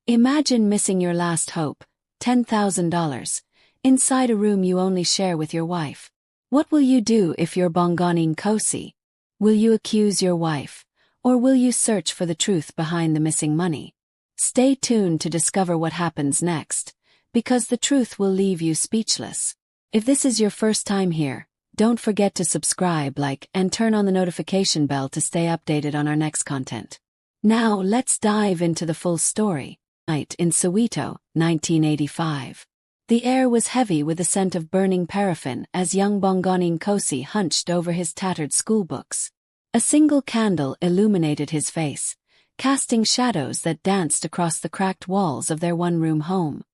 Imagine missing your last hope, $10,000, inside a room you only share with your wife. What will you do if you're Bongani Nkosi? Will you accuse your wife, or will you search for the truth behind the missing money? Stay tuned to discover what happens next, because the truth will leave you speechless. If this is your first time here, don't forget to subscribe, like, and turn on the notification bell to stay updated on our next content. Now let's dive into the full story. Night in Soweto, 1985. The air was heavy with the scent of burning paraffin as young Bongani Nkosi hunched over his tattered schoolbooks. A single candle illuminated his face, casting shadows that danced across the cracked walls of their one-room home.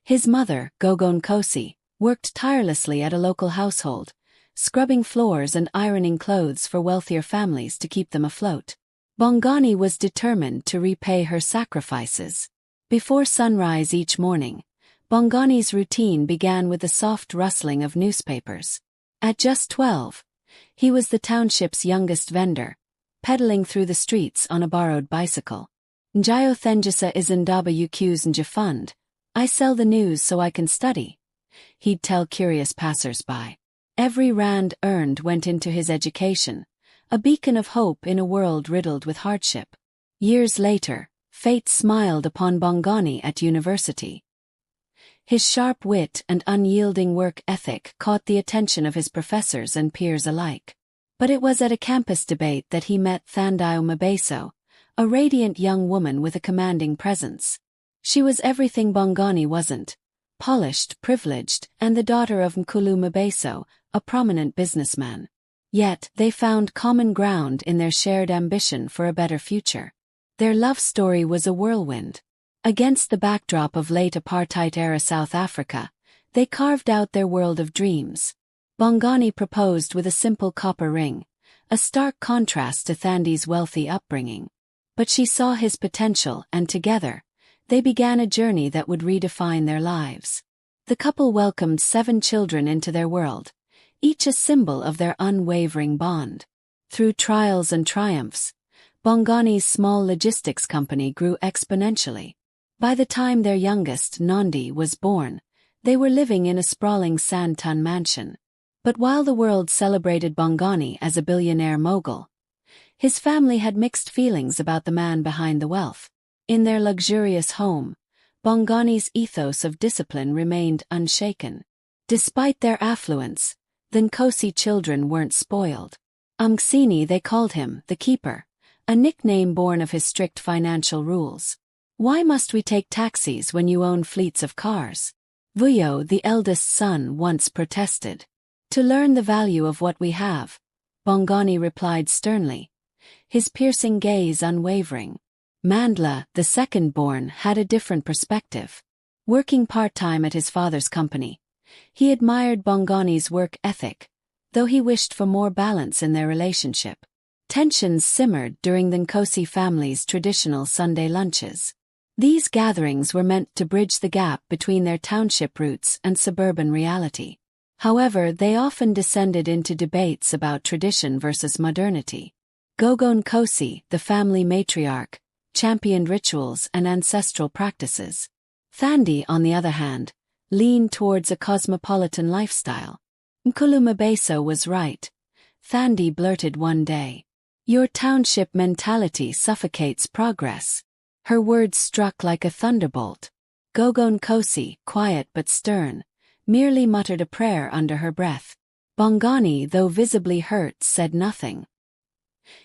His mother, Gogo Nkosi, worked tirelessly at a local household, scrubbing floors and ironing clothes for wealthier families to keep them afloat. Bongani was determined to repay her sacrifices. Before sunrise each morning, Bongani's routine began with the soft rustling of newspapers. At just 12, he was the township's youngest vendor, pedaling through the streets on a borrowed bicycle. Njayo thenjisa izindaba uqs njafund, I sell the news so I can study, he'd tell curious passers-by. Every rand earned went into his education, a beacon of hope in a world riddled with hardship. Years later, fate smiled upon Bongani at university. His sharp wit and unyielding work ethic caught the attention of his professors and peers alike. But it was at a campus debate that he met Thandai Mabeso, a radiant young woman with a commanding presence. She was everything Bongani wasn't: polished, privileged, and the daughter of Nkulu Mabeso, a prominent businessman. Yet, they found common ground in their shared ambition for a better future. Their love story was a whirlwind. Against the backdrop of late apartheid-era South Africa, they carved out their world of dreams. Bongani proposed with a simple copper ring, a stark contrast to Thandai's wealthy upbringing. But she saw his potential, and together, they began a journey that would redefine their lives. The couple welcomed 7 children into their world, each a symbol of their unwavering bond. Through trials and triumphs, Bongani's small logistics company grew exponentially. By the time their youngest, Nandi, was born, they were living in a sprawling Sandton mansion. But while the world celebrated Bongani as a billionaire mogul, his family had mixed feelings about the man behind the wealth. In their luxurious home, Bongani's ethos of discipline remained unshaken. Despite their affluence, the Nkosi children weren't spoiled. Umcini, they called him, the keeper, a nickname born of his strict financial rules. Why must we take taxis when you own fleets of cars? Vuyo, the eldest son, once protested. To learn the value of what we have, Bongani replied sternly, his piercing gaze unwavering. Mandla, the second-born, had a different perspective. Working part-time at his father's company, he admired Bongani's work ethic, though he wished for more balance in their relationship. Tensions simmered during the Nkosi family's traditional Sunday lunches. These gatherings were meant to bridge the gap between their township roots and suburban reality. However, they often descended into debates about tradition versus modernity. Gogo Nkosi, the family matriarch, championed rituals and ancestral practices. Thandai, on the other hand, leaned towards a cosmopolitan lifestyle. Nkulu Mabeso was right. Thandai blurted one day, "Your township mentality suffocates progress." Her words struck like a thunderbolt. Gogo Nkosi, quiet but stern, merely muttered a prayer under her breath. Bongani, though visibly hurt, said nothing.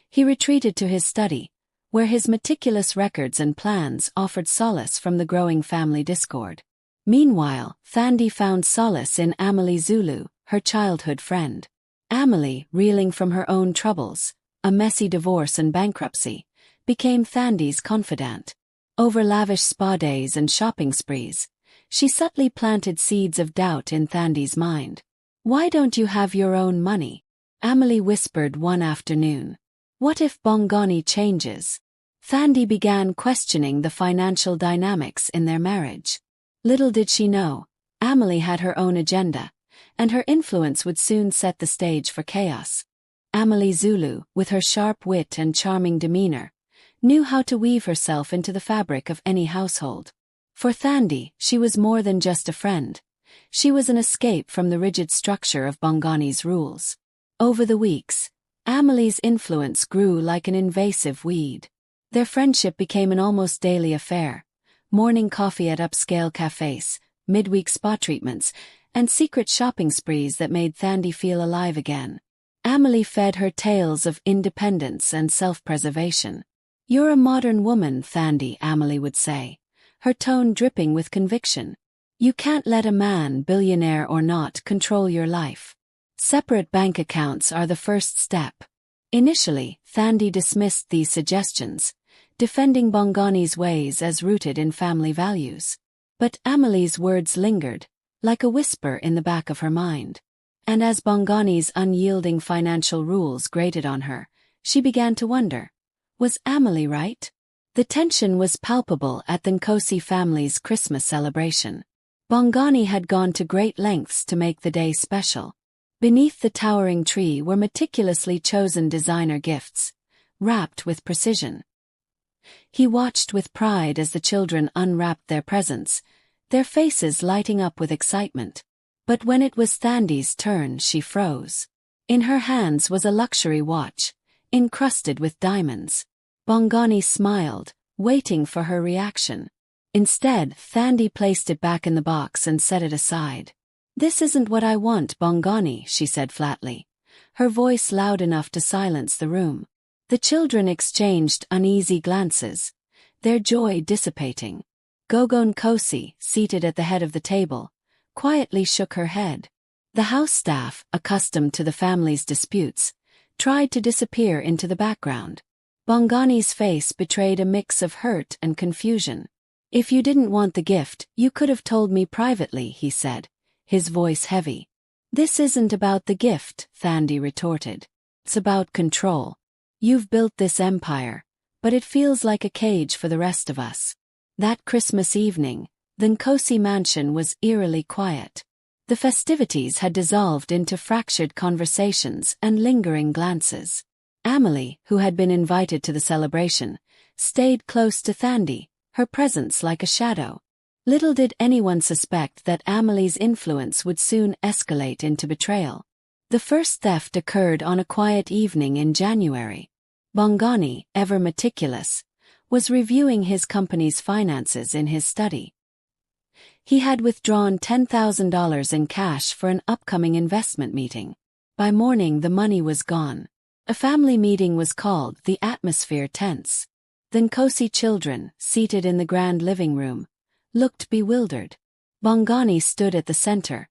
He retreated to his study, where his meticulous records and plans offered solace from the growing family discord. Meanwhile, Thandai found solace in Emily Zulu, her childhood friend. Emily, reeling from her own troubles, a messy divorce and bankruptcy, became Thandai's confidant. Over lavish spa days and shopping sprees, she subtly planted seeds of doubt in Thandai's mind. "Why don't you have your own money?" Emily whispered one afternoon. "What if Bongani changes?" Thandai began questioning the financial dynamics in their marriage. Little did she know, Emily had her own agenda, and her influence would soon set the stage for chaos. Emily Zulu, with her sharp wit and charming demeanor, knew how to weave herself into the fabric of any household. For Thandi, she was more than just a friend. She was an escape from the rigid structure of Bongani's rules. Over the weeks, Emily's influence grew like an invasive weed. Their friendship became an almost daily affair. Morning coffee at upscale cafes, midweek spa treatments, and secret shopping sprees that made Thandi feel alive again. Emily fed her tales of independence and self-preservation. "You're a modern woman, Thandi," Emily would say, her tone dripping with conviction. "You can't let a man, billionaire or not, control your life. Separate bank accounts are the first step." Initially, Thandi dismissed these suggestions, defending Bongani's ways as rooted in family values. But Emily's words lingered, like a whisper in the back of her mind. And as Bongani's unyielding financial rules grated on her, she began to wonder, was Emily right? The tension was palpable at the Nkosi family's Christmas celebration. Bongani had gone to great lengths to make the day special. Beneath the towering tree were meticulously chosen designer gifts, wrapped with precision. He watched with pride as the children unwrapped their presents, their faces lighting up with excitement. But when it was Thandi's turn, she froze. In her hands was a luxury watch, encrusted with diamonds. Bongani smiled, waiting for her reaction. Instead, Thandi placed it back in the box and set it aside. "This isn't what I want, Bongani," she said flatly, her voice loud enough to silence the room. The children exchanged uneasy glances, their joy dissipating. Gogo Nkosi, seated at the head of the table, quietly shook her head. The house staff, accustomed to the family's disputes, tried to disappear into the background. Bongani's face betrayed a mix of hurt and confusion. "If you didn't want the gift, you could have told me privately," he said, his voice heavy. "This isn't about the gift," Thandi retorted. "It's about control. You've built this empire, but it feels like a cage for the rest of us." That Christmas evening, the Nkosi mansion was eerily quiet. The festivities had dissolved into fractured conversations and lingering glances. Emily, who had been invited to the celebration, stayed close to Thandi, her presence like a shadow. Little did anyone suspect that Emily's influence would soon escalate into betrayal. The first theft occurred on a quiet evening in January. Bongani, ever meticulous, was reviewing his company's finances in his study. He had withdrawn $10,000 in cash for an upcoming investment meeting. By morning the money was gone. A family meeting was called, the atmosphere tense. The Nkosi children, seated in the grand living room, looked bewildered. Bongani stood at the center,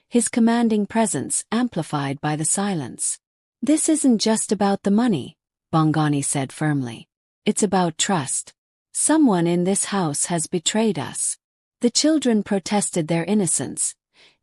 his commanding presence amplified by the silence. "This isn't just about the money," Bongani said firmly. "It's about trust. Someone in this house has betrayed us." The children protested their innocence,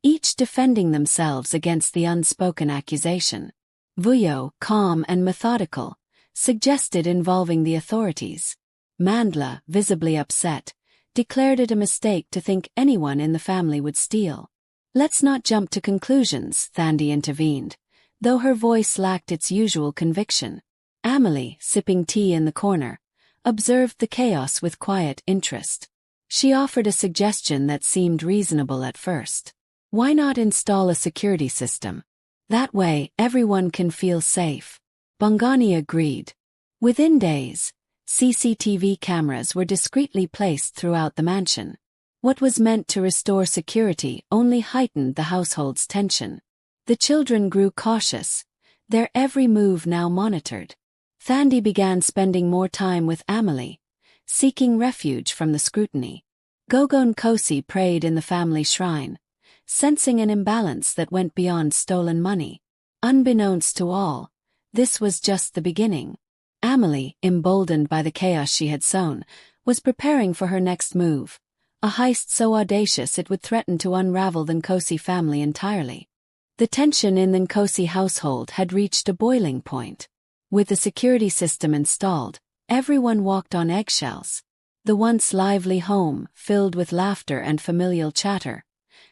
each defending themselves against the unspoken accusation. Vuyo, calm and methodical, suggested involving the authorities. Mandla, visibly upset, declared it a mistake to think anyone in the family would steal. "Let's not jump to conclusions," Thandi intervened, though her voice lacked its usual conviction. Emily, sipping tea in the corner, observed the chaos with quiet interest. She offered a suggestion that seemed reasonable at first. "Why not install a security system? That way, everyone can feel safe." Bongani agreed. Within days, CCTV cameras were discreetly placed throughout the mansion. What was meant to restore security only heightened the household's tension. The children grew cautious, their every move now monitored. Thandi began spending more time with Emily, seeking refuge from the scrutiny. Gogo Nkosi prayed in the family shrine, sensing an imbalance that went beyond stolen money. Unbeknownst to all, this was just the beginning. Emily, emboldened by the chaos she had sown, was preparing for her next move, a heist so audacious it would threaten to unravel the Nkosi family entirely. The tension in the Nkosi household had reached a boiling point. With the security system installed, everyone walked on eggshells. The once lively home, filled with laughter and familial chatter,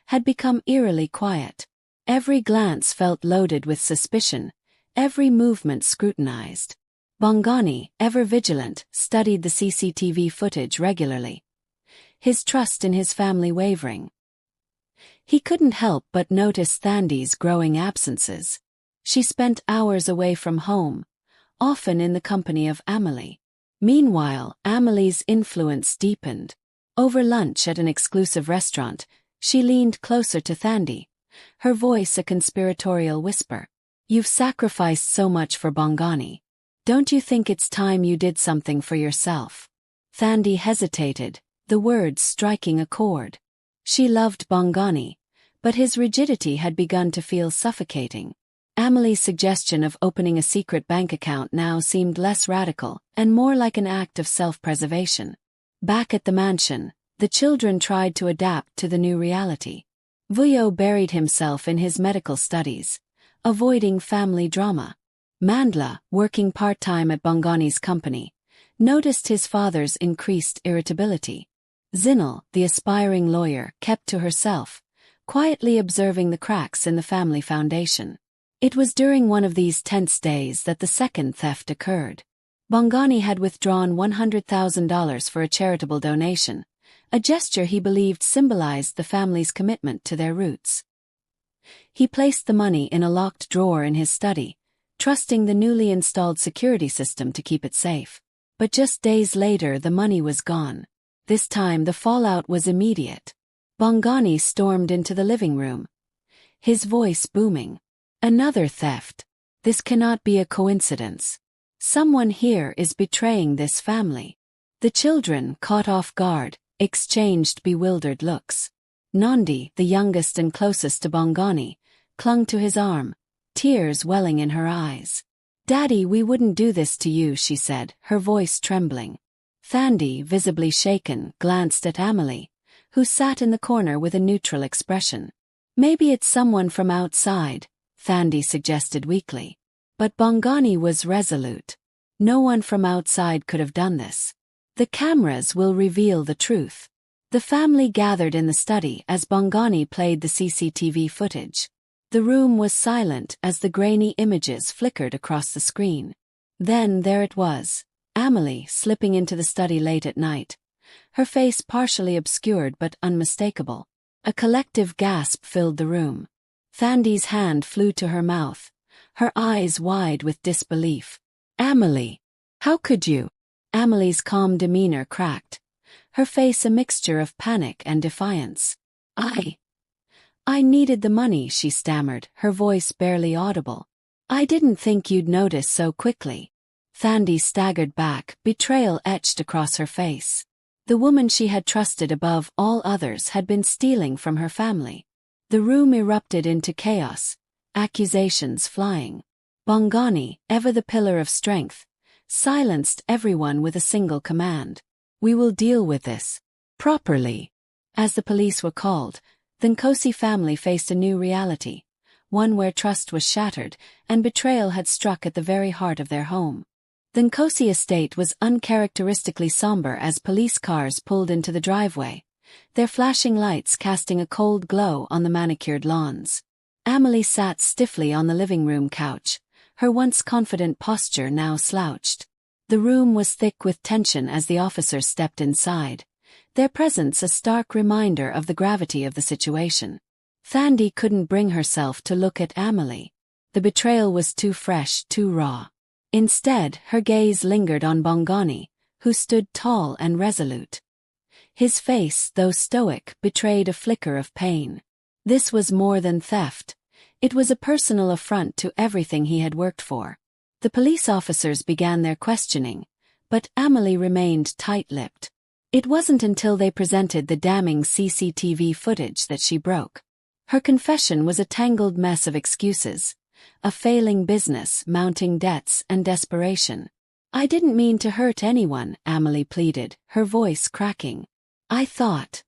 had become eerily quiet. Every glance felt loaded with suspicion, every movement scrutinized. Bongani, ever vigilant, studied the CCTV footage regularly, his trust in his family wavering. He couldn't help but notice Thandi's growing absences. She spent hours away from home, often in the company of Emily. Meanwhile, Emily's influence deepened. Over lunch at an exclusive restaurant, she leaned closer to Thandi, her voice a conspiratorial whisper. "You've sacrificed so much for Bongani. Don't you think it's time you did something for yourself?" Thandi hesitated, the words striking a chord. She loved Bongani, but his rigidity had begun to feel suffocating. Emily's suggestion of opening a secret bank account now seemed less radical and more like an act of self-preservation. Back at the mansion, the children tried to adapt to the new reality. Vuyo buried himself in his medical studies, avoiding family drama. Mandla, working part-time at Bongani's company, noticed his father's increased irritability. Zinal, the aspiring lawyer, kept to herself, quietly observing the cracks in the family foundation. It was during one of these tense days that the second theft occurred. Bongani had withdrawn $100,000 for a charitable donation, a gesture he believed symbolized the family's commitment to their roots. He placed the money in a locked drawer in his study, trusting the newly installed security system to keep it safe. But just days later the money was gone. This time the fallout was immediate. Bongani stormed into the living room, his voice booming. "Another theft. This cannot be a coincidence. Someone here is betraying this family." The children, caught off guard, exchanged bewildered looks. Nandi, the youngest and closest to Bongani, clung to his arm, tears welling in her eyes. "Daddy, we wouldn't do this to you," she said, her voice trembling. Thandi, visibly shaken, glanced at Emily, who sat in the corner with a neutral expression. "Maybe it's someone from outside," Thandi suggested weakly. But Bongani was resolute. "No one from outside could have done this. The cameras will reveal the truth." The family gathered in the study as Bongani played the CCTV footage. The room was silent as the grainy images flickered across the screen. Then there it was, Emily slipping into the study late at night, her face partially obscured but unmistakable. A collective gasp filled the room. Thandi's hand flew to her mouth, her eyes wide with disbelief. "Emily! How could you?" Emily's calm demeanor cracked, her face a mixture of panic and defiance. I needed the money," she stammered, her voice barely audible. "I didn't think you'd notice so quickly." Thandi staggered back, betrayal etched across her face. The woman she had trusted above all others had been stealing from her family. The room erupted into chaos, accusations flying. Bongani, ever the pillar of strength, silenced everyone with a single command. "We will deal with this properly." As the police were called, the Nkosi family faced a new reality, one where trust was shattered and betrayal had struck at the very heart of their home. The Nkosi estate was uncharacteristically somber as police cars pulled into the driveway, their flashing lights casting a cold glow on the manicured lawns. Emily sat stiffly on the living room couch, her once confident posture now slouched. The room was thick with tension as the officers stepped inside, their presence a stark reminder of the gravity of the situation. Thandi couldn't bring herself to look at Emily. The betrayal was too fresh, too raw. Instead, her gaze lingered on Bongani, who stood tall and resolute. His face, though stoic, betrayed a flicker of pain. This was more than theft. It was a personal affront to everything he had worked for. The police officers began their questioning, but Emily remained tight-lipped. It wasn't until they presented the damning CCTV footage that she broke. Her confession was a tangled mess of excuses, a failing business, mounting debts, and desperation. "I didn't mean to hurt anyone," Emily pleaded, her voice cracking. I thought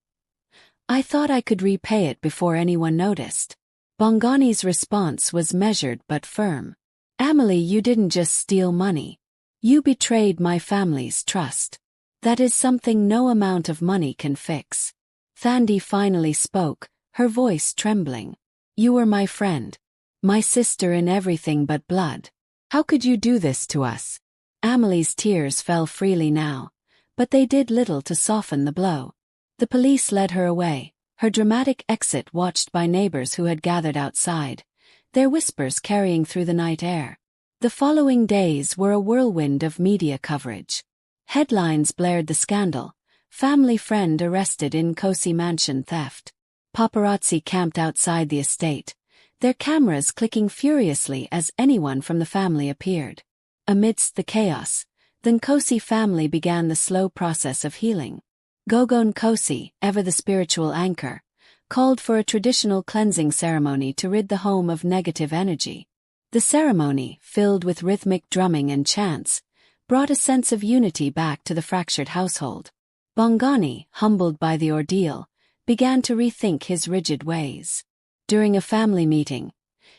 I could repay it before anyone noticed." Bongani's response was measured but firm. "Emily, you didn't just steal money. You betrayed my family's trust. That is something no amount of money can fix." Thandi finally spoke, her voice trembling. "You were my friend. My sister in everything but blood. How could you do this to us?" Emily's tears fell freely now, but they did little to soften the blow. The police led her away, her dramatic exit watched by neighbors who had gathered outside, their whispers carrying through the night air. The following days were a whirlwind of media coverage. Headlines blared the scandal: family friend arrested in Nkosi mansion theft. Paparazzi camped outside the estate, their cameras clicking furiously as anyone from the family appeared. Amidst the chaos, the Nkosi family began the slow process of healing. Gogo Nkosi, ever the spiritual anchor, called for a traditional cleansing ceremony to rid the home of negative energy. The ceremony, filled with rhythmic drumming and chants, brought a sense of unity back to the fractured household. Bongani, humbled by the ordeal, began to rethink his rigid ways. During a family meeting,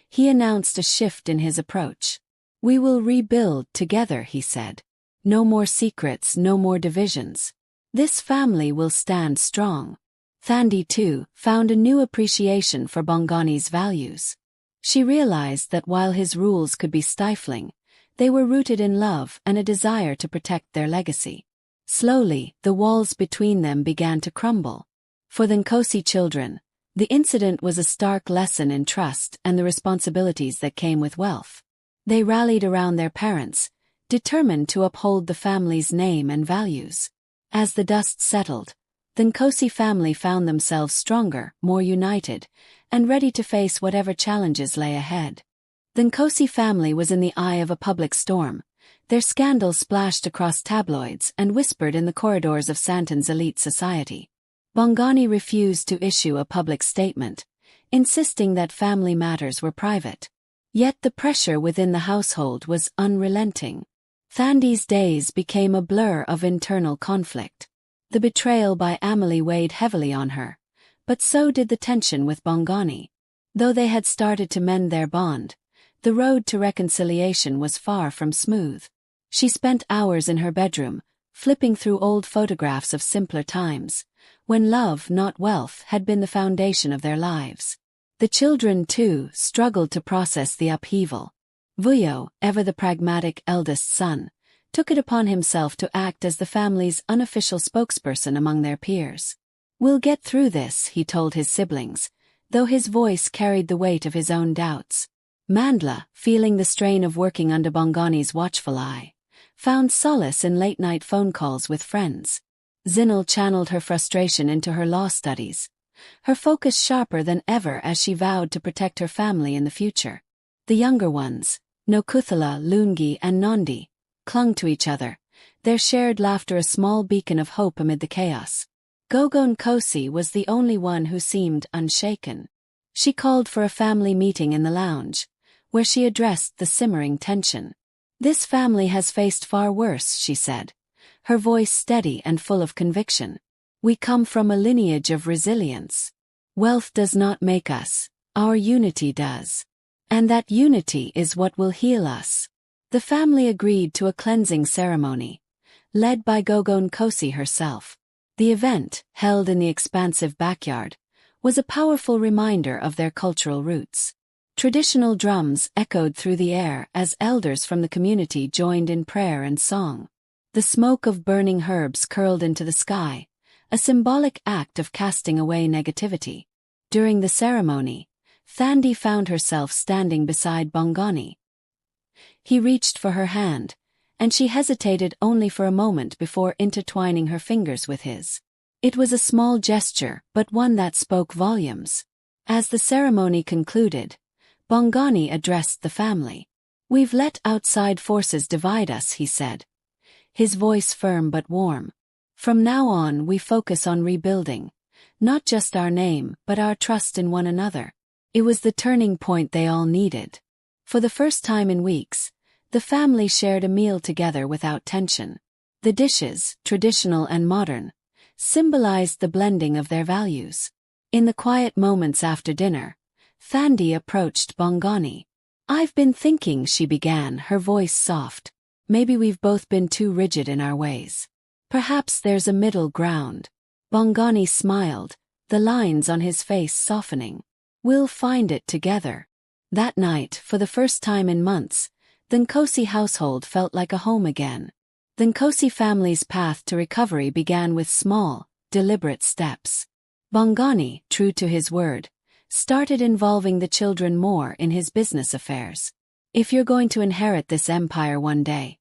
he announced a shift in his approach. "We will rebuild together," he said. "No more secrets, no more divisions. This family will stand strong." Thandi, too, found a new appreciation for Bongani's values. She realized that while his rules could be stifling, they were rooted in love and a desire to protect their legacy. Slowly, the walls between them began to crumble. For the Nkosi children, the incident was a stark lesson in trust and the responsibilities that came with wealth. They rallied around their parents, determined to uphold the family's name and values. As the dust settled, the Nkosi family found themselves stronger, more united, and ready to face whatever challenges lay ahead. The Nkosi family was in the eye of a public storm. Their scandal splashed across tabloids and whispered in the corridors of Sandton's elite society. Bongani refused to issue a public statement, insisting that family matters were private. Yet the pressure within the household was unrelenting. Thandi's days became a blur of internal conflict. The betrayal by Emily weighed heavily on her, but so did the tension with Bongani. Though they had started to mend their bond, the road to reconciliation was far from smooth. She spent hours in her bedroom, flipping through old photographs of simpler times, when love, not wealth, had been the foundation of their lives. The children, too, struggled to process the upheaval. Vuyo, ever the pragmatic eldest son, took it upon himself to act as the family's unofficial spokesperson among their peers. "We'll get through this," he told his siblings, though his voice carried the weight of his own doubts. Mandla, feeling the strain of working under Bongani's watchful eye, found solace in late-night phone calls with friends. Zinal channeled her frustration into her law studies, her focus sharper than ever as she vowed to protect her family in the future. The younger ones, Nokuthala, Lungi, and Nondi, clung to each other, their shared laughter a small beacon of hope amid the chaos. Gogo Nkosi was the only one who seemed unshaken. She called for a family meeting in the lounge, where she addressed the simmering tension. "This family has faced far worse," she said, her voice steady and full of conviction. "We come from a lineage of resilience. Wealth does not make us, our unity does. And that unity is what will heal us." The family agreed to a cleansing ceremony, led by Gogo Nkosi herself. The event, held in the expansive backyard, was a powerful reminder of their cultural roots. Traditional drums echoed through the air as elders from the community joined in prayer and song. The smoke of burning herbs curled into the sky, a symbolic act of casting away negativity. During the ceremony, Thandi found herself standing beside Bongani. He reached for her hand, and she hesitated only for a moment before intertwining her fingers with his. It was a small gesture, but one that spoke volumes. As the ceremony concluded, Bongani addressed the family. "We've let outside forces divide us," he said, his voice firm but warm. "From now on we focus on rebuilding, not just our name but our trust in one another." It was the turning point they all needed. For the first time in weeks, the family shared a meal together without tension. The dishes, traditional and modern, symbolized the blending of their values. In the quiet moments after dinner, Thandi approached Bongani. "I've been thinking," she began, her voice soft. "Maybe we've both been too rigid in our ways. Perhaps there's a middle ground." Bongani smiled, the lines on his face softening. "We'll find it together." That night, for the first time in months, The Nkosi household felt like a home again. The Nkosi family's path to recovery began with small, deliberate steps. Bongani, true to his word, started involving the children more in his business affairs. If you're going to inherit this empire one day,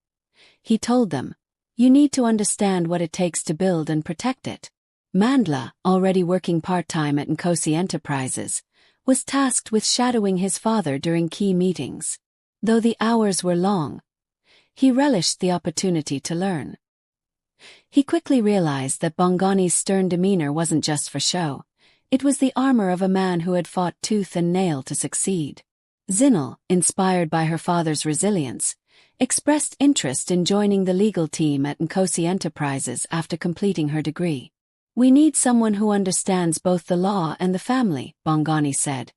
he told them, you need to understand what it takes to build and protect it. Mandla, already working part-time at Nkosi Enterprises, was tasked with shadowing his father during key meetings. Though the hours were long, he relished the opportunity to learn. He quickly realized that Bongani's stern demeanor wasn't just for show. It was the armor of a man who had fought tooth and nail to succeed. Zinal, inspired by her father's resilience, expressed interest in joining the legal team at Nkosi Enterprises after completing her degree. We need someone who understands both the law and the family, Bongani said,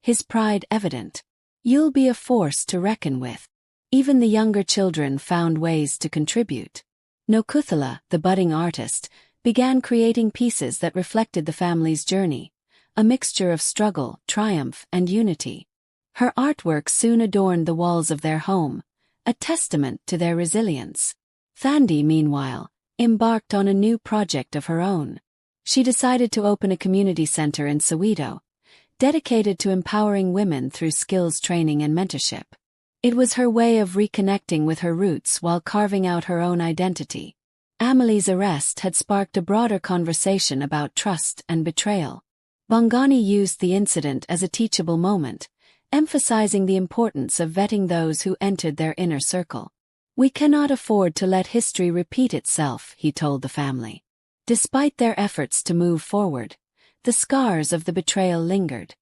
his pride evident. You'll be a force to reckon with. Even the younger children found ways to contribute. Nokuthala, the budding artist, began creating pieces that reflected the family's journey, a mixture of struggle, triumph, and unity. Her artwork soon adorned the walls of their home, a testament to their resilience. Thandi, meanwhile, embarked on a new project of her own. She decided to open a community center in Soweto, dedicated to empowering women through skills training and mentorship. It was her way of reconnecting with her roots while carving out her own identity. Emily's arrest had sparked a broader conversation about trust and betrayal. Bongani used the incident as a teachable moment, emphasizing the importance of vetting those who entered their inner circle. We cannot afford to let history repeat itself, he told the family. Despite their efforts to move forward, the scars of the betrayal lingered.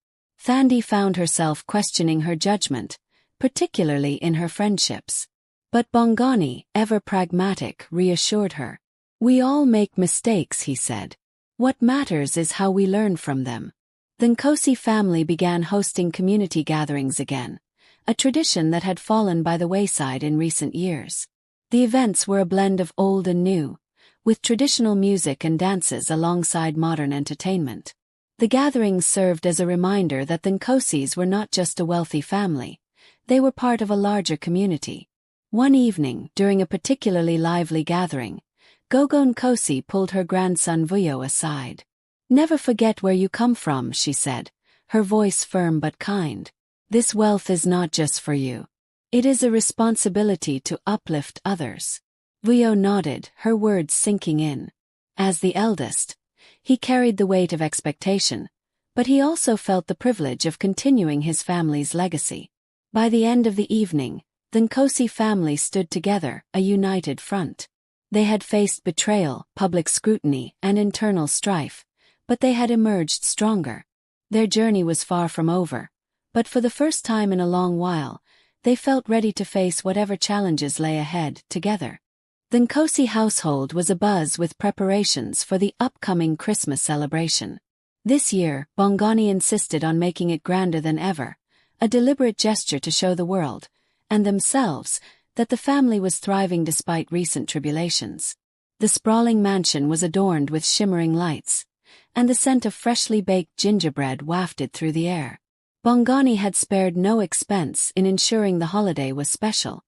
Thandi found herself questioning her judgment, particularly in her friendships. But Bongani, ever pragmatic, reassured her. We all make mistakes, he said. What matters is how we learn from them. The Nkosi family began hosting community gatherings again, a tradition that had fallen by the wayside in recent years. The events were a blend of old and new, with traditional music and dances alongside modern entertainment. The gatherings served as a reminder that the Nkosis were not just a wealthy family, they were part of a larger community. One evening, during a particularly lively gathering, Gogo Nkosi pulled her grandson Vuyo aside. Never forget where you come from, she said, her voice firm but kind. This wealth is not just for you. It is a responsibility to uplift others. Vuyo nodded, her words sinking in. As the eldest, he carried the weight of expectation, but he also felt the privilege of continuing his family's legacy. By the end of the evening, the Nkosi family stood together, a united front. They had faced betrayal, public scrutiny, and internal strife, but they had emerged stronger. Their journey was far from over, but for the first time in a long while, they felt ready to face whatever challenges lay ahead, together. The Nkosi household was abuzz with preparations for the upcoming Christmas celebration. This year, Bongani insisted on making it grander than ever, a deliberate gesture to show the world, and themselves, that the family was thriving despite recent tribulations. The sprawling mansion was adorned with shimmering lights, and the scent of freshly baked gingerbread wafted through the air. Bongani had spared no expense in ensuring the holiday was special.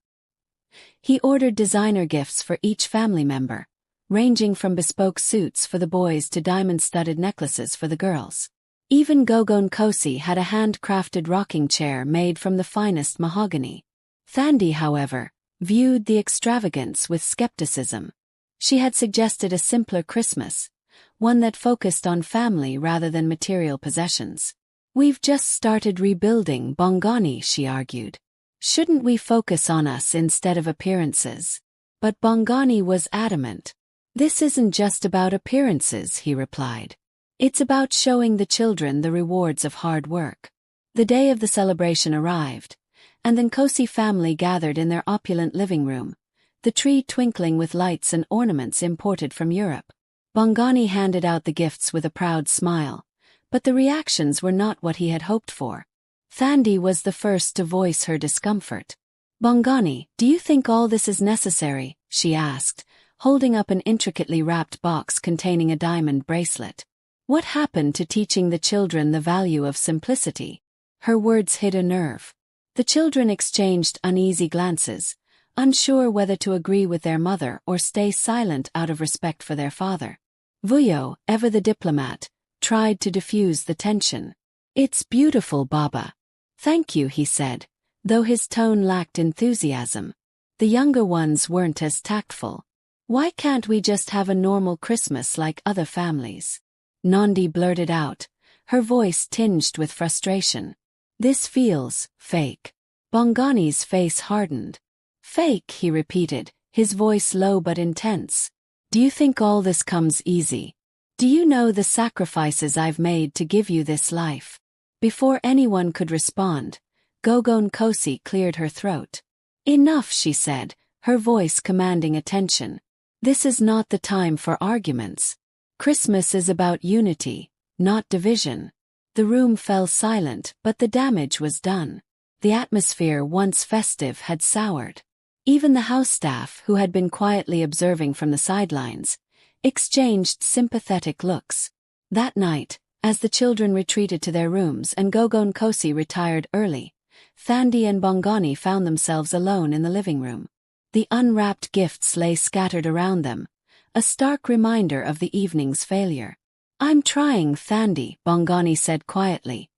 He ordered designer gifts for each family member, ranging from bespoke suits for the boys to diamond-studded necklaces for the girls. Even Gogo Nkosi had a hand-crafted rocking chair made from the finest mahogany. Thandi, however, viewed the extravagance with skepticism. She had suggested a simpler Christmas, one that focused on family rather than material possessions. We've just started rebuilding, Bongani, she argued. Shouldn't we focus on us instead of appearances? But Bongani was adamant. This isn't just about appearances, he replied. It's about showing the children the rewards of hard work. The day of the celebration arrived, and the Nkosi family gathered in their opulent living room, the tree twinkling with lights and ornaments imported from Europe. Bongani handed out the gifts with a proud smile, but the reactions were not what he had hoped for. Thandi was the first to voice her discomfort. Bongani, do you think all this is necessary? She asked, holding up an intricately wrapped box containing a diamond bracelet. What happened to teaching the children the value of simplicity? Her words hit a nerve. The children exchanged uneasy glances, unsure whether to agree with their mother or stay silent out of respect for their father. Vuyo, ever the diplomat, tried to diffuse the tension. "It's beautiful, Baba." "Thank you," he said, though his tone lacked enthusiasm. The younger ones weren't as tactful. "Why can't we just have a normal Christmas like other families?" Nandi blurted out, her voice tinged with frustration. "This feels fake." Bongani's face hardened. "Fake," he repeated, his voice low but intense. "Do you think all this comes easy? Do you know the sacrifices I've made to give you this life?" Before anyone could respond, Bongani Nkosi cleared her throat. "Enough," she said, her voice commanding attention. "This is not the time for arguments. Christmas is about unity, not division." The room fell silent, but the damage was done. The atmosphere, once festive, had soured. Even the house staff, who had been quietly observing from the sidelines, exchanged sympathetic looks. That night, as the children retreated to their rooms and Bongani Nkosi retired early, Thandi and Bongani found themselves alone in the living room. The unwrapped gifts lay scattered around them, a stark reminder of the evening's failure. "I'm trying, Thandi," Bongani said quietly,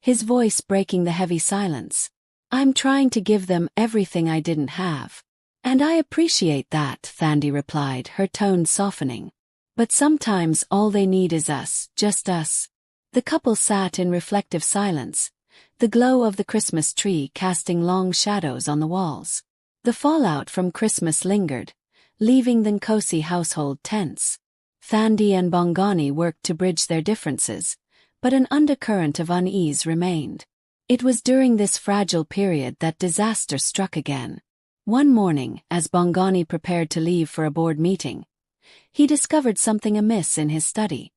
his voice breaking the heavy silence. "I'm trying to give them everything I didn't have." "And I appreciate that," Thandi replied, her tone softening. "But sometimes all they need is us, just us." The couple sat in reflective silence, the glow of the Christmas tree casting long shadows on the walls. The fallout from Christmas lingered, leaving the Nkosi household tense. Thandi and Bongani worked to bridge their differences, but an undercurrent of unease remained. It was during this fragile period that disaster struck again. One morning, as Bongani prepared to leave for a board meeting, he discovered something amiss in his study.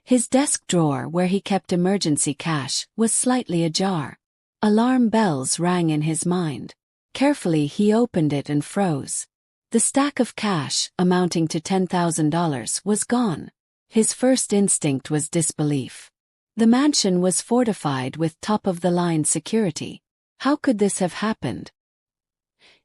His desk drawer where he kept emergency cash was slightly ajar. Alarm bells rang in his mind. Carefully he opened it and froze. The stack of cash, amounting to $10,000, was gone. His first instinct was disbelief. The mansion was fortified with top-of-the-line security. How could this have happened?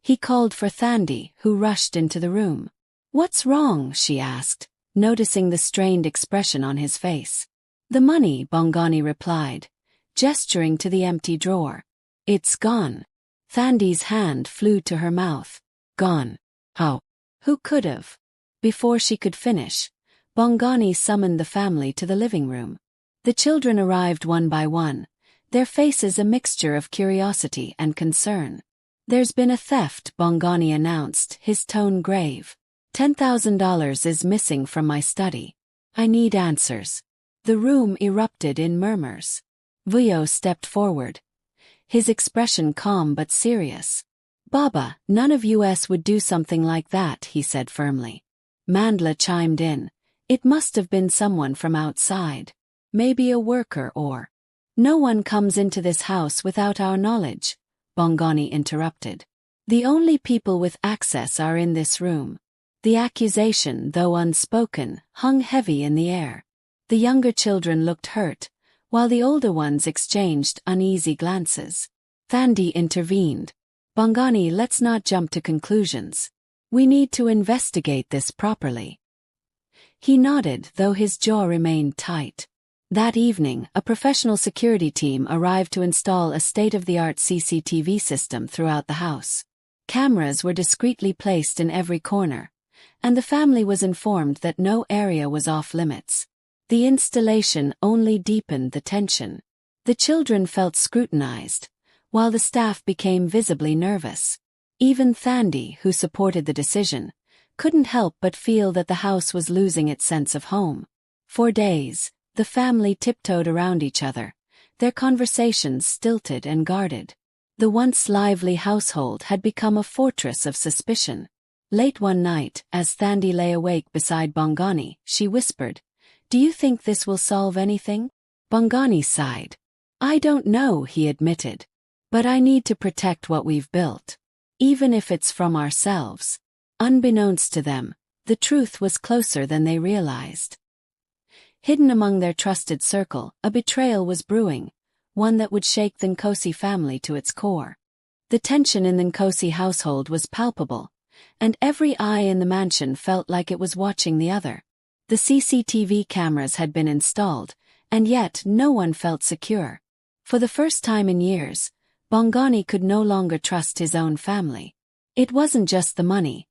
He called for Thandi, who rushed into the room. "What's wrong?" she asked, noticing the strained expression on his face. "The money," Bongani replied, gesturing to the empty drawer. "It's gone." Thandi's hand flew to her mouth. "Gone? How? Who could have?" Before she could finish, Bongani summoned the family to the living room. The children arrived one by one, their faces a mixture of curiosity and concern. "There's been a theft," Bongani announced, his tone grave. $10,000 is missing from my study. I need answers." The room erupted in murmurs. Vuyo stepped forward, his expression calm but serious. "Baba, none of us would do something like that," he said firmly. Mandla chimed in. "It must have been someone from outside. Maybe a worker or—" "No one comes into this house without our knowledge," Bongani interrupted. "The only people with access are in this room." The accusation, though unspoken, hung heavy in the air. The younger children looked hurt, while the older ones exchanged uneasy glances. Thandi intervened. "Bongani, let's not jump to conclusions. We need to investigate this properly." He nodded, though his jaw remained tight. That evening, a professional security team arrived to install a state-of-the-art CCTV system throughout the house. Cameras were discreetly placed in every corner, and the family was informed that no area was off-limits. The installation only deepened the tension. The children felt scrutinized, while the staff became visibly nervous. Even Thandi, who supported the decision, couldn't help but feel that the house was losing its sense of home. For days, the family tiptoed around each other, their conversations stilted and guarded. The once lively household had become a fortress of suspicion. Late one night, as Thandi lay awake beside Bongani, she whispered, "Do you think this will solve anything?" Bongani sighed. "I don't know," he admitted. "But I need to protect what we've built. Even if it's from ourselves." Unbeknownst to them, the truth was closer than they realized. Hidden among their trusted circle, a betrayal was brewing, one that would shake the Nkosi family to its core. The tension in the Nkosi household was palpable, and every eye in the mansion felt like it was watching the other. The CCTV cameras had been installed, and yet no one felt secure. For the first time in years, Bongani could no longer trust his own family. It wasn't just the money.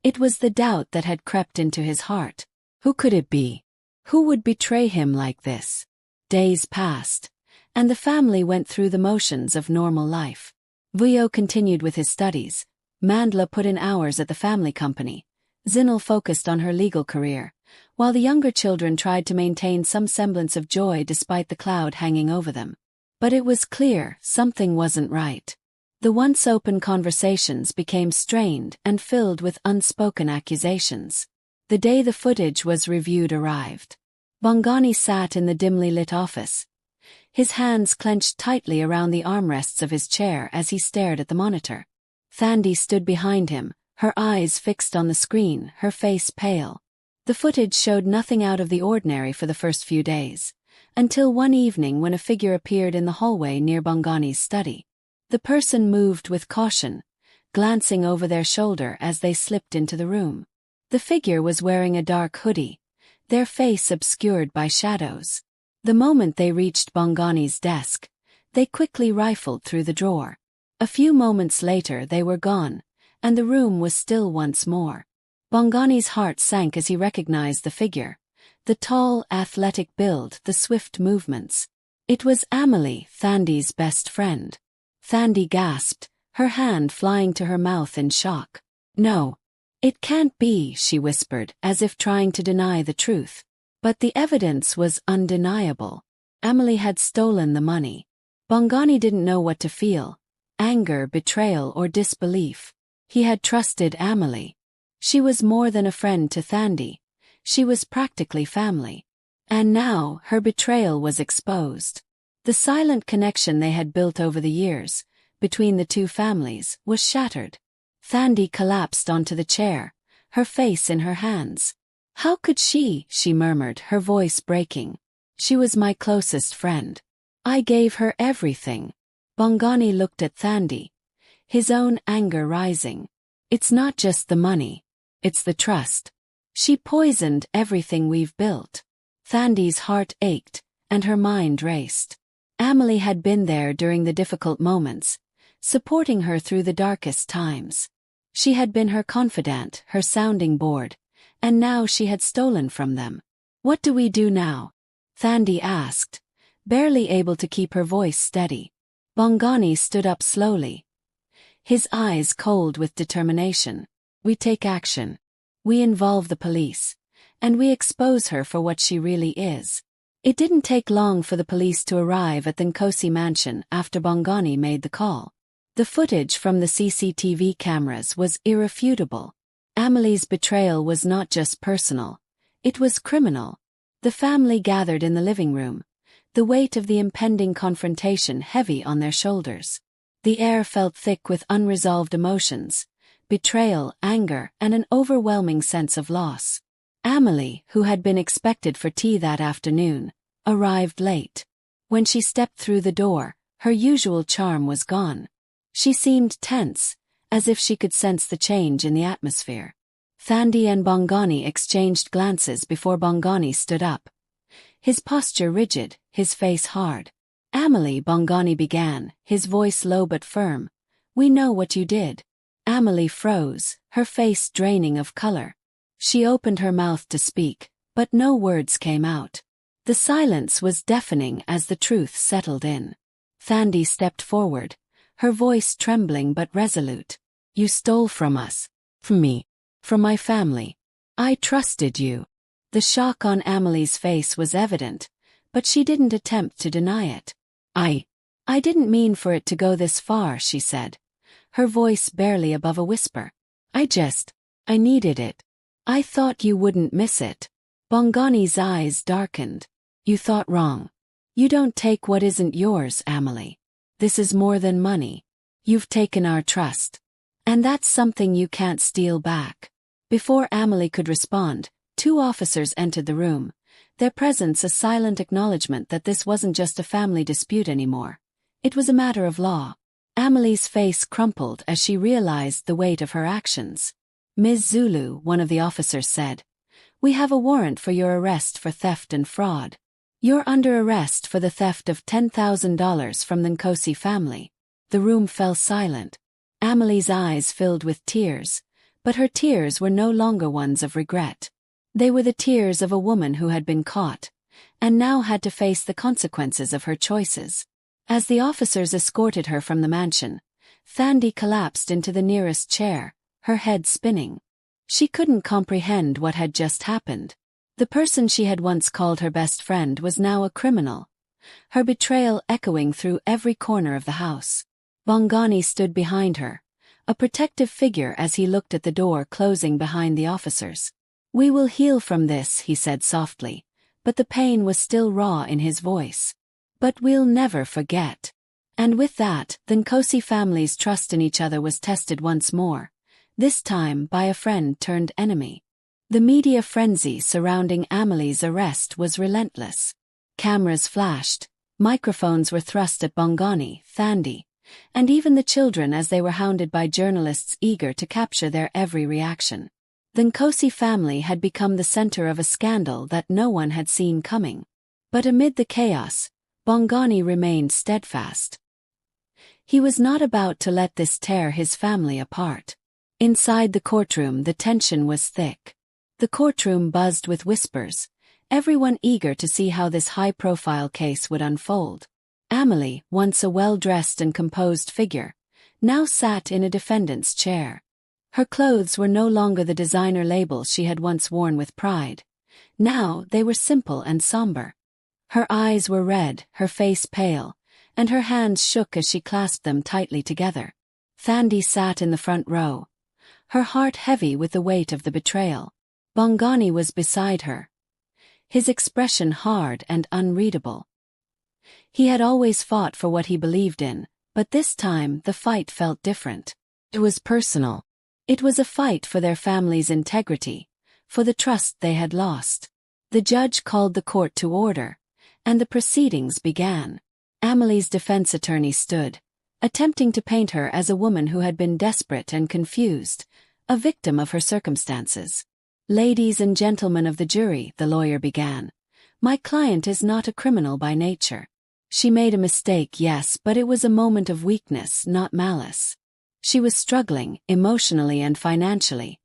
It was the doubt that had crept into his heart. Who could it be? Who would betray him like this? Days passed, and the family went through the motions of normal life. Vuyo continued with his studies. Mandla put in hours at the family company. Zinal focused on her legal career, while the younger children tried to maintain some semblance of joy despite the cloud hanging over them. But it was clear something wasn't right. The once open conversations became strained and filled with unspoken accusations. The day the footage was reviewed arrived. Bongani sat in the dimly lit office. His hands clenched tightly around the armrests of his chair as he stared at the monitor. Thandi stood behind him, her eyes fixed on the screen, her face pale. The footage showed nothing out of the ordinary for the first few days, until one evening when a figure appeared in the hallway near Bongani's study. The person moved with caution, glancing over their shoulder as they slipped into the room. The figure was wearing a dark hoodie, their face obscured by shadows. The moment they reached Bongani's desk, they quickly rifled through the drawer. A few moments later they were gone, and the room was still once more. Bongani's heart sank as he recognized the figure. The tall, athletic build, the swift movements. It was Emily, Thandi's best friend. Thandi gasped, her hand flying to her mouth in shock. "No. It can't be," she whispered, as if trying to deny the truth. But the evidence was undeniable. Emily had stolen the money. Bongani didn't know what to feel: anger, betrayal, or disbelief. He had trusted Emily. She was more than a friend to Thandi. She was practically family. And now, her betrayal was exposed. The silent connection they had built over the years, between the two families, was shattered. Thandi collapsed onto the chair, her face in her hands. "How could she?" she murmured, her voice breaking. "She was my closest friend. I gave her everything." Bongani looked at Thandi, his own anger rising. "It's not just the money. It's the trust. She poisoned everything we've built." Thandi's heart ached, and her mind raced. Emily had been there during the difficult moments, supporting her through the darkest times. She had been her confidant, her sounding board, and now she had stolen from them. "What do we do now?" Thandi asked, barely able to keep her voice steady. Bongani stood up slowly, his eyes cold with determination. "We take action. We involve the police, and we expose her for what she really is." It didn't take long for the police to arrive at the Nkosi mansion after Bongani made the call. The footage from the CCTV cameras was irrefutable. Emily's betrayal was not just personal, it was criminal. The family gathered in the living room, the weight of the impending confrontation heavy on their shoulders. The air felt thick with unresolved emotions: betrayal, anger, and an overwhelming sense of loss. Emily, who had been expected for tea that afternoon, arrived late. When she stepped through the door, her usual charm was gone. She seemed tense, as if she could sense the change in the atmosphere. Thandi and Bongani exchanged glances before Bongani stood up. His posture rigid, his face hard. "Emily," Bongani began, his voice low but firm, "we know what you did." Emily froze, her face draining of color. She opened her mouth to speak, but no words came out. The silence was deafening as the truth settled in. Thandi stepped forward, her voice trembling but resolute. "You stole from us. From me. From my family. I trusted you." The shock on Emily's face was evident, but she didn't attempt to deny it. I didn't mean for it to go this far," she said, her voice barely above a whisper. I needed it. I thought you wouldn't miss it." Bongani's eyes darkened. "You thought wrong. You don't take what isn't yours, Emily. This is more than money. You've taken our trust. And that's something you can't steal back." Before Emily could respond, two officers entered the room, their presence a silent acknowledgement that this wasn't just a family dispute anymore. It was a matter of law. Emily's face crumpled as she realized the weight of her actions. "Ms. Zulu," one of the officers said, "we have a warrant for your arrest for theft and fraud. You're under arrest for the theft of $10,000 from the Nkosi family." The room fell silent. Emily's eyes filled with tears, but her tears were no longer ones of regret. They were the tears of a woman who had been caught, and now had to face the consequences of her choices. As the officers escorted her from the mansion, Thandi collapsed into the nearest chair, her head spinning. She couldn't comprehend what had just happened. The person she had once called her best friend was now a criminal, her betrayal echoing through every corner of the house. Bongani stood behind her, a protective figure as he looked at the door closing behind the officers. "We will heal from this," he said softly, but the pain was still raw in his voice. "But we'll never forget." And with that, the Nkosi family's trust in each other was tested once more, this time by a friend turned enemy. The media frenzy surrounding Emily's arrest was relentless. Cameras flashed, microphones were thrust at Bongani, Thandi, and even the children as they were hounded by journalists eager to capture their every reaction. The Nkosi family had become the center of a scandal that no one had seen coming. But amid the chaos, Bongani remained steadfast. He was not about to let this tear his family apart. Inside the courtroom the tension was thick. The courtroom buzzed with whispers, everyone eager to see how this high-profile case would unfold. Emily, once a well-dressed and composed figure, now sat in a defendant's chair. Her clothes were no longer the designer labels she had once worn with pride. Now they were simple and somber. Her eyes were red, her face pale, and her hands shook as she clasped them tightly together. Thandi sat in the front row, her heart heavy with the weight of the betrayal. Bongani was beside her, his expression hard and unreadable. He had always fought for what he believed in, but this time the fight felt different. It was personal. It was a fight for their family's integrity, for the trust they had lost. The judge called the court to order, and the proceedings began. Emily's defense attorney stood, attempting to paint her as a woman who had been desperate and confused, a victim of her circumstances. "Ladies and gentlemen of the jury," the lawyer began, "my client is not a criminal by nature. She made a mistake, yes, but it was a moment of weakness, not malice. She was struggling, emotionally and financially,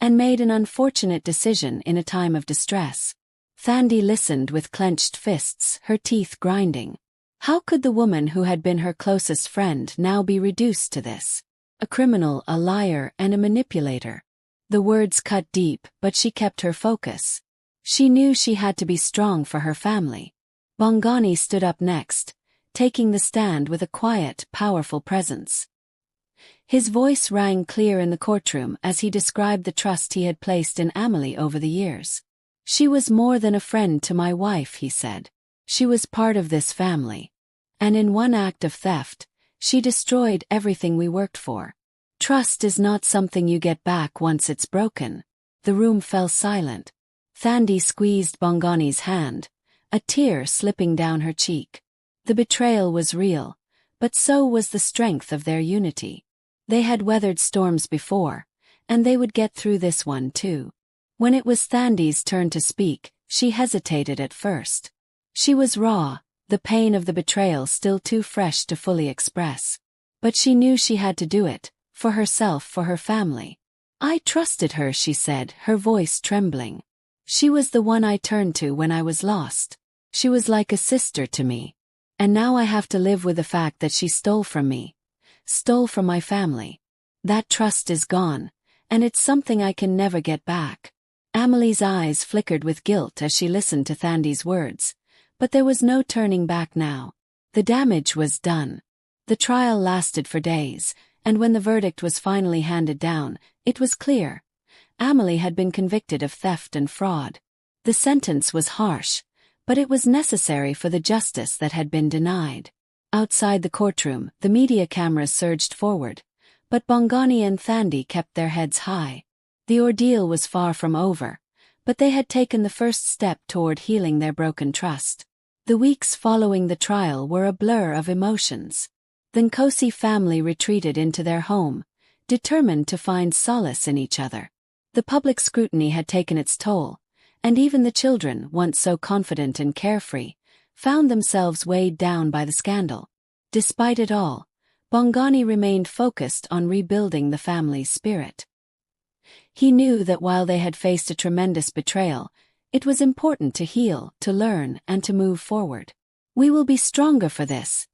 and made an unfortunate decision in a time of distress." Thandi listened with clenched fists, her teeth grinding. How could the woman who had been her closest friend now be reduced to this? A criminal, a liar, and a manipulator. The words cut deep, but she kept her focus. She knew she had to be strong for her family. Bongani stood up next, taking the stand with a quiet, powerful presence. His voice rang clear in the courtroom as he described the trust he had placed in Emily over the years. "She was more than a friend to my wife," he said. "She was part of this family. And in one act of theft, she destroyed everything we worked for. Trust is not something you get back once it's broken." The room fell silent. Thandi squeezed Bongani's hand, a tear slipping down her cheek. The betrayal was real, but so was the strength of their unity. They had weathered storms before, and they would get through this one too. When it was Thandi's turn to speak, she hesitated at first. She was raw, the pain of the betrayal still too fresh to fully express. But she knew she had to do it, for herself, for her family. "I trusted her," she said, her voice trembling. "She was the one I turned to when I was lost. She was like a sister to me. And now I have to live with the fact that she stole from me. Stole from my family. That trust is gone, and it's something I can never get back." Emily's eyes flickered with guilt as she listened to Thandi's words, but there was no turning back now. The damage was done. The trial lasted for days, and when the verdict was finally handed down, it was clear. Emily had been convicted of theft and fraud. The sentence was harsh, but it was necessary for the justice that had been denied. Outside the courtroom, the media cameras surged forward, but Bongani and Thandi kept their heads high. The ordeal was far from over, but they had taken the first step toward healing their broken trust. The weeks following the trial were a blur of emotions. The Nkosi family retreated into their home, determined to find solace in each other. The public scrutiny had taken its toll, and even the children, once so confident and carefree, found themselves weighed down by the scandal. Despite it all, Bongani remained focused on rebuilding the family's spirit. He knew that while they had faced a tremendous betrayal, it was important to heal, to learn, and to move forward. "We will be stronger for this,"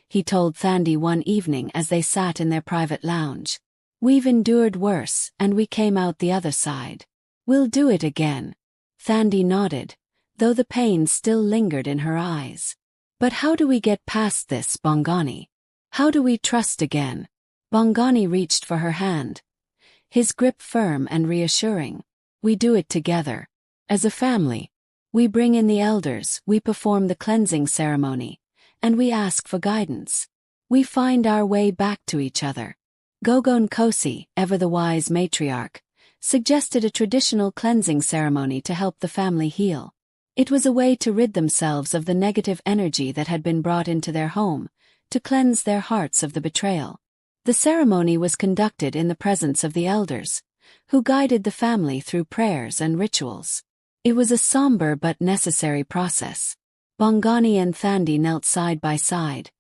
he told Thandi one evening as they sat in their private lounge. "We've endured worse, and we came out the other side. We'll do it again." Thandi nodded, though the pain still lingered in her eyes. "But how do we get past this, Bongani? How do we trust again?" Bongani reached for her hand, his grip firm and reassuring. "We do it together. As a family. We bring in the elders, we perform the cleansing ceremony, and we ask for guidance. We find our way back to each other." Gogo Nkosi, ever the wise matriarch, suggested a traditional cleansing ceremony to help the family heal. It was a way to rid themselves of the negative energy that had been brought into their home, to cleanse their hearts of the betrayal. The ceremony was conducted in the presence of the elders, who guided the family through prayers and rituals. It was a somber but necessary process. Bongani and Thandi knelt side by side,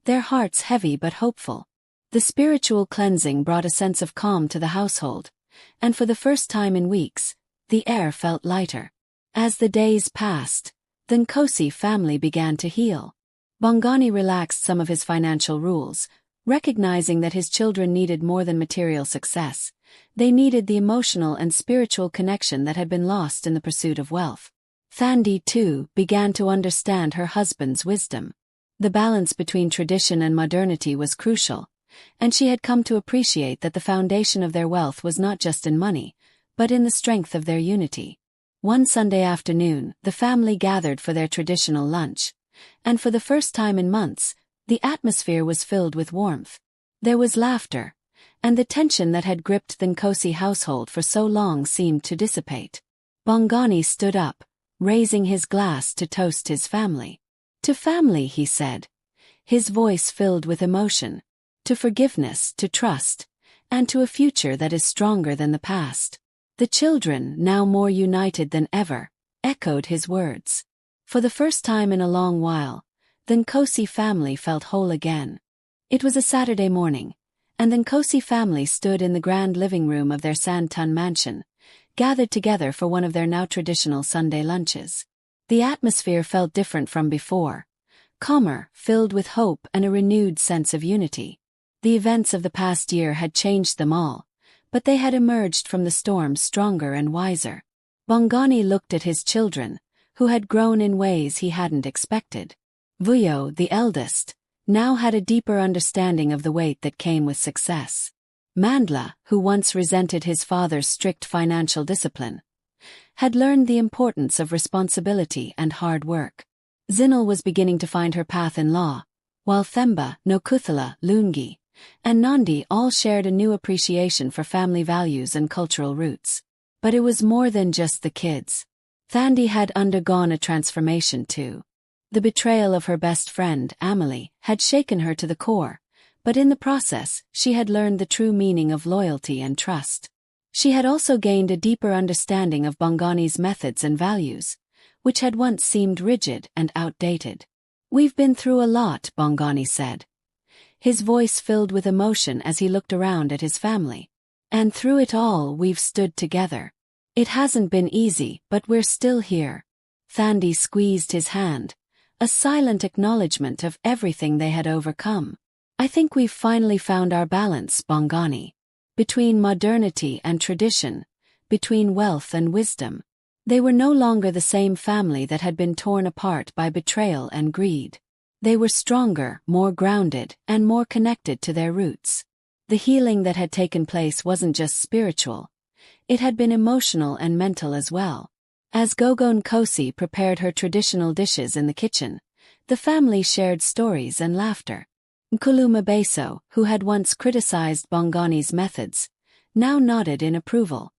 their hearts heavy but hopeful. The spiritual cleansing brought a sense of calm to the household, and for the first time in weeks, the air felt lighter. As the days passed, the Nkosi family began to heal. Bongani relaxed some of his financial rules, recognizing that his children needed more than material success. They needed the emotional and spiritual connection that had been lost in the pursuit of wealth. Thandi, too, began to understand her husband's wisdom. The balance between tradition and modernity was crucial, and she had come to appreciate that the foundation of their wealth was not just in money, but in the strength of their unity. One Sunday afternoon, the family gathered for their traditional lunch, and for the first time in months, the atmosphere was filled with warmth. There was laughter, and the tension that had gripped the Nkosi household for so long seemed to dissipate. Bongani stood up, raising his glass to toast his family. "To family," he said, his voice filled with emotion, "to forgiveness, to trust, and to a future that is stronger than the past." The children, now more united than ever, echoed his words. For the first time in a long while, the Nkosi family felt whole again. It was a Saturday morning, and the Nkosi family stood in the grand living room of their Sandton mansion, gathered together for one of their now traditional Sunday lunches. The atmosphere felt different from before, calmer, filled with hope and a renewed sense of unity. The events of the past year had changed them all, but they had emerged from the storm stronger and wiser. Bongani looked at his children, who had grown in ways he hadn't expected. Vuyo, the eldest, now had a deeper understanding of the weight that came with success. Mandla, who once resented his father's strict financial discipline, had learned the importance of responsibility and hard work. Zinal was beginning to find her path in law, while Themba, Nokuthala, Lungi, and Nandi all shared a new appreciation for family values and cultural roots. But it was more than just the kids. Thandi had undergone a transformation too. The betrayal of her best friend, Emily, had shaken her to the core, but in the process, she had learned the true meaning of loyalty and trust. She had also gained a deeper understanding of Bongani's methods and values, which had once seemed rigid and outdated. "We've been through a lot," Bongani said, his voice filled with emotion as he looked around at his family. "And through it all, we've stood together. It hasn't been easy, but we're still here." Thandi squeezed his hand, a silent acknowledgement of everything they had overcome. "I think we've finally found our balance, Bongani. Between modernity and tradition, between wealth and wisdom." They were no longer the same family that had been torn apart by betrayal and greed. They were stronger, more grounded, and more connected to their roots. The healing that had taken place wasn't just spiritual. It had been emotional and mental as well. As Gogo Nkosi prepared her traditional dishes in the kitchen, the family shared stories and laughter. Nkulu Mabeso, who had once criticized Bongani's methods, now nodded in approval.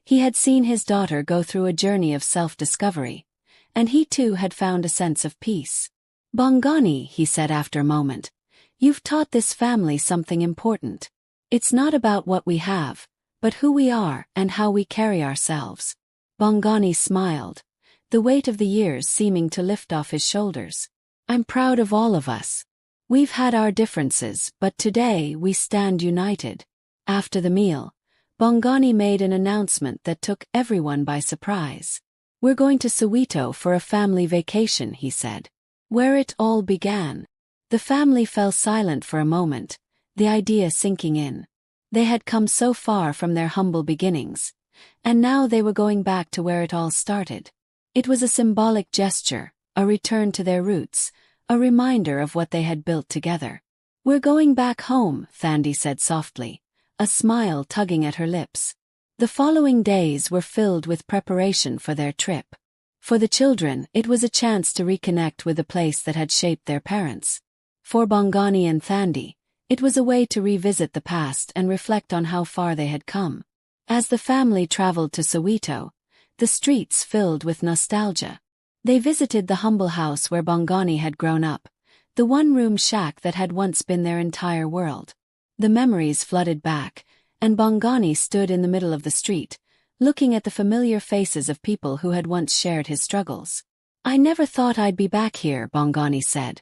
He had seen his daughter go through a journey of self-discovery, and he too had found a sense of peace. "Bongani," he said after a moment, "you've taught this family something important. It's not about what we have, but who we are and how we carry ourselves." Bongani smiled, the weight of the years seeming to lift off his shoulders. "I'm proud of all of us. We've had our differences, but today we stand united." After the meal, Bongani made an announcement that took everyone by surprise. "We're going to Soweto for a family vacation," he said. "Where it all began." The family fell silent for a moment, the idea sinking in. They had come so far from their humble beginnings, and now they were going back to where it all started. It was a symbolic gesture, a return to their roots, a reminder of what they had built together. "We're going back home," Thandi said softly, a smile tugging at her lips. The following days were filled with preparation for their trip. For the children, it was a chance to reconnect with the place that had shaped their parents. For Bongani and Thandi, it was a way to revisit the past and reflect on how far they had come. As the family traveled to Soweto, the streets filled with nostalgia. They visited the humble house where Bongani had grown up, the one-room shack that had once been their entire world. The memories flooded back, and Bongani stood in the middle of the street, looking at the familiar faces of people who had once shared his struggles. "I never thought I'd be back here," Bongani said,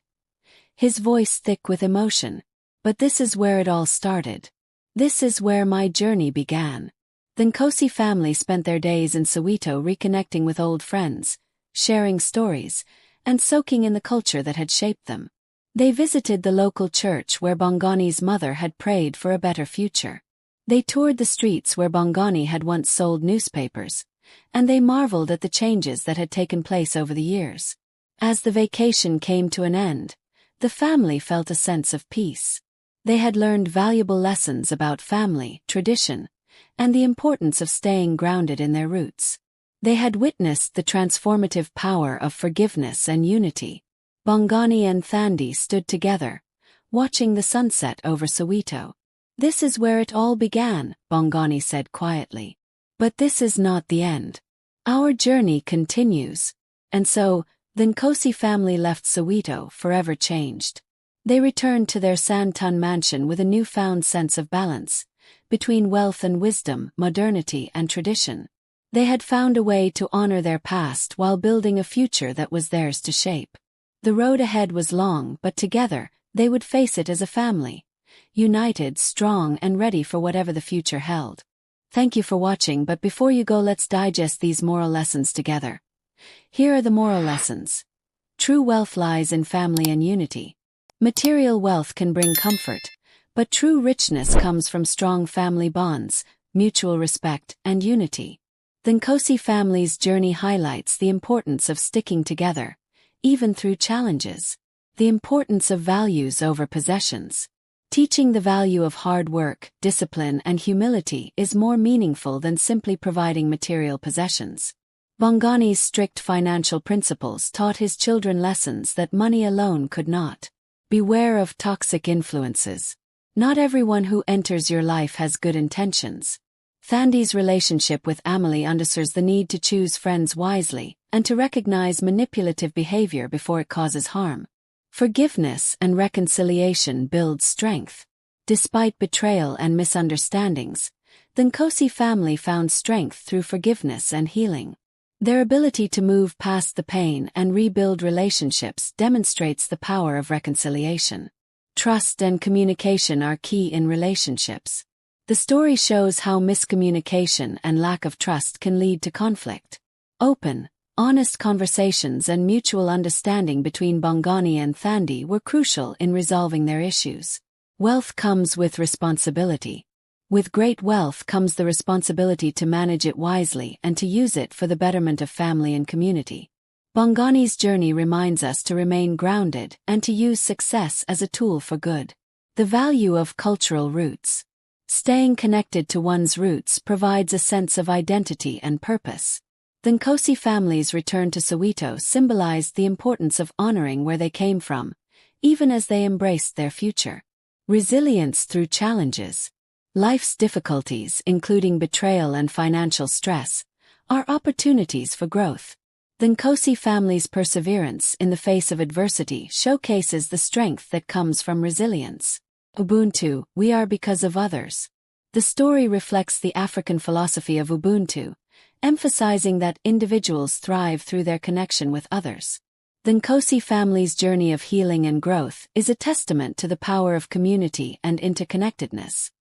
his voice thick with emotion. "But this is where it all started. This is where my journey began." The Nkosi family spent their days in Soweto reconnecting with old friends, sharing stories, and soaking in the culture that had shaped them. They visited the local church where Bongani's mother had prayed for a better future. They toured the streets where Bongani had once sold newspapers, and they marveled at the changes that had taken place over the years. As the vacation came to an end, the family felt a sense of peace. They had learned valuable lessons about family, tradition, and the importance of staying grounded in their roots. They had witnessed the transformative power of forgiveness and unity. Bongani and Thandi stood together, watching the sunset over Soweto. "This is where it all began," Bongani said quietly. "But this is not the end. Our journey continues." And so, the Nkosi family left Soweto forever changed. They returned to their Sandton mansion with a newfound sense of balance between wealth and wisdom, modernity and tradition. They had found a way to honor their past while building a future that was theirs to shape. The road ahead was long, but together, they would face it as a family, united, strong, and ready for whatever the future held. Thank you for watching, but before you go, let's digest these moral lessons together. Here are the moral lessons. True wealth lies in family and unity. Material wealth can bring comfort, but true richness comes from strong family bonds, mutual respect, and unity. The Nkosi family's journey highlights the importance of sticking together, even through challenges. The importance of values over possessions. Teaching the value of hard work, discipline, and humility is more meaningful than simply providing material possessions. Bongani's strict financial principles taught his children lessons that money alone could not. Beware of toxic influences. Not everyone who enters your life has good intentions. Thandi's relationship with Emily underscores the need to choose friends wisely and to recognize manipulative behavior before it causes harm. Forgiveness and reconciliation build strength. Despite betrayal and misunderstandings, the Nkosi family found strength through forgiveness and healing. Their ability to move past the pain and rebuild relationships demonstrates the power of reconciliation. Trust and communication are key in relationships. The story shows how miscommunication and lack of trust can lead to conflict. Open, honest conversations and mutual understanding between Bongani and Thandi were crucial in resolving their issues. Wealth comes with responsibility. With great wealth comes the responsibility to manage it wisely and to use it for the betterment of family and community. Bongani's journey reminds us to remain grounded and to use success as a tool for good. The value of cultural roots. Staying connected to one's roots provides a sense of identity and purpose. The Nkosi family's return to Soweto symbolized the importance of honoring where they came from, even as they embraced their future. Resilience through challenges. Life's difficulties, including betrayal and financial stress, are opportunities for growth. The Nkosi family's perseverance in the face of adversity showcases the strength that comes from resilience. Ubuntu, we are because of others. The story reflects the African philosophy of Ubuntu, emphasizing that individuals thrive through their connection with others. The Nkosi family's journey of healing and growth is a testament to the power of community and interconnectedness.